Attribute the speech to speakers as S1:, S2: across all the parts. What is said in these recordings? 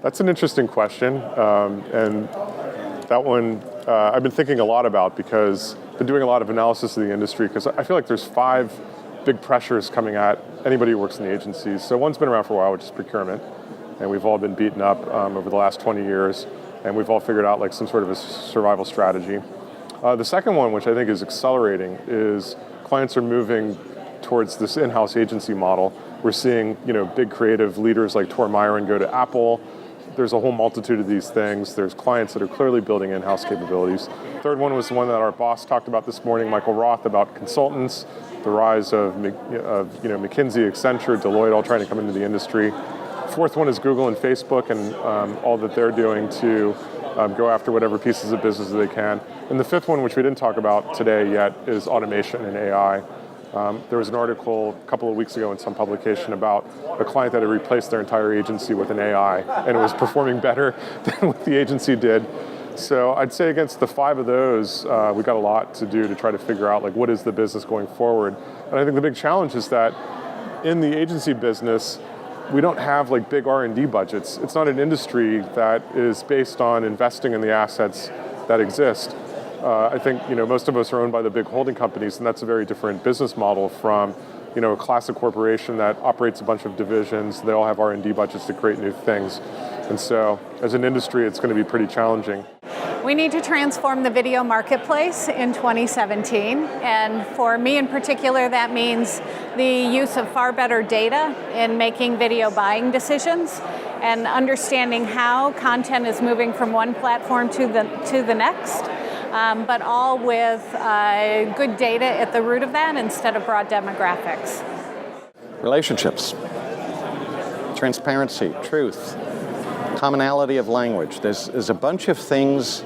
S1: That's an interesting question, and that one I've been thinking a lot about because I've been doing a lot of analysis of the industry because I feel like there's 5 big pressures coming at anybody who works in the agencies. So one's been around for a while, which is procurement, and we've all been beaten up over the last 20 years, and we've all figured out like some sort of a survival strategy. The second one, which I think is accelerating, is clients are moving towards this in-house agency model. We're seeing, big creative leaders like Tor Myron go to Apple. There's a whole multitude of these things. There's clients that are clearly building in-house capabilities. Third one was the one that our boss talked about this morning, Michael Roth, about consultants, the rise of McKinsey, Accenture, Deloitte, all trying to come into the industry. Fourth one is Google and Facebook and all that they're doing to go after whatever pieces of business they can. And the fifth one, which we didn't talk about today yet, is automation and AI. There was an article a couple of weeks ago in some publication about a client that had replaced their entire agency with an AI, and it was performing better than what the agency did. So I'd say against the 5 of those, we've got a lot to do to try to figure out like what is the business going forward. And I think the big challenge is that in the agency business, we don't have like big R&D budgets. It's not an industry that is based on investing in the assets that exist. I think most of us are owned by the big holding companies, and that's a very different business model from a classic corporation that operates a bunch of divisions. They all have R&D budgets to create new things. And so as an industry, it's going to be pretty challenging.
S2: We need to transform the video marketplace in 2017. And for me in particular, that means the use of far better data in making video buying decisions and understanding how content is moving from one platform to the next. But all with good data at the root of that instead of broad demographics.
S3: Relationships, transparency, truth, commonality of language. There's a bunch of things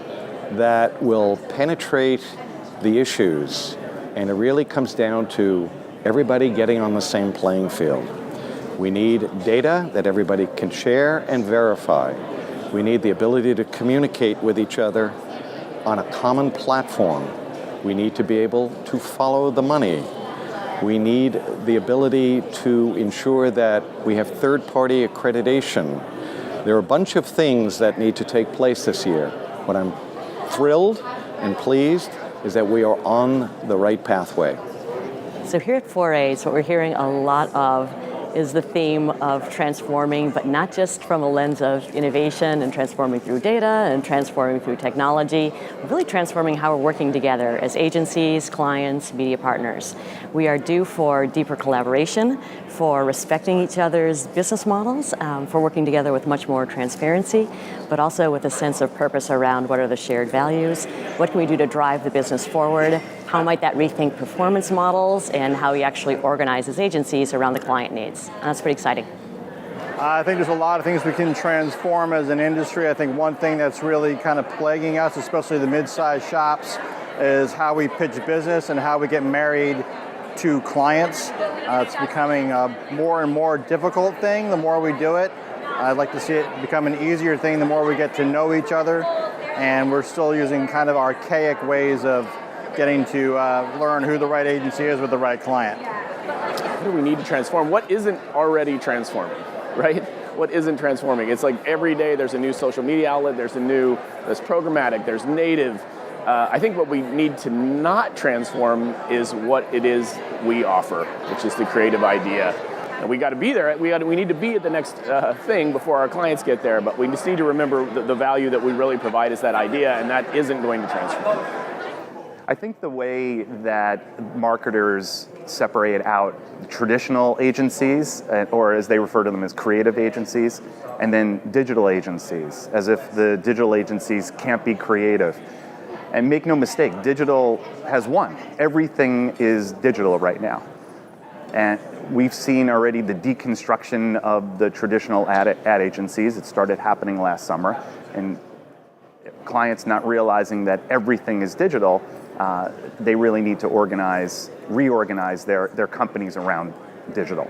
S3: that will penetrate the issues, and it really comes down to everybody getting on the same playing field. We need data that everybody can share and verify. We need the ability to communicate with each other on a common platform. We need to be able to follow the money. We need the ability to ensure that we have third-party accreditation. There are a bunch of things that need to take place this year. What I'm thrilled and pleased is that we are on the right pathway.
S4: So here at 4A's, what we're hearing a lot of is the theme of transforming, but not just from a lens of innovation and transforming through data and transforming through technology, but really transforming how we're working together as agencies, clients, media partners. We are due for deeper collaboration, for respecting each other's business models, for working together with much more transparency, but also with a sense of purpose around what are the shared values, what can we do to drive the business forward, how might that rethink performance models, and how we actually organize as agencies around the client needs. And that's pretty exciting.
S5: I think there's a lot of things we can transform as an industry. I think one thing that's really kind of plaguing us, especially the mid-sized shops, is how we pitch business and how we get married to clients. It's becoming a more and more difficult thing the more we do it. I'd like to see it become an easier thing the more we get to know each other, and we're still using kind of archaic ways of getting to learn who the right agency is with the right client.
S6: What do we need to transform? What isn't already transforming, right? What isn't transforming? It's like every day there's a new social media outlet, there's programmatic, there's native. I think what we need to not transform is what it is we offer, which is the creative idea. And we got to be there. We need to be at the next thing before our clients get there, but we just need to remember the value that we really provide is that idea, and that isn't going to transform.
S7: I think the way that marketers separate out traditional agencies, or as they refer to them as creative agencies, and then digital agencies, as if the digital agencies can't be creative. And make no mistake, digital has won. Everything is digital right now. And we've seen already the deconstruction of the traditional ad agencies. It started happening last summer. And clients not realizing that everything is digital, they really need to reorganize their companies around digital.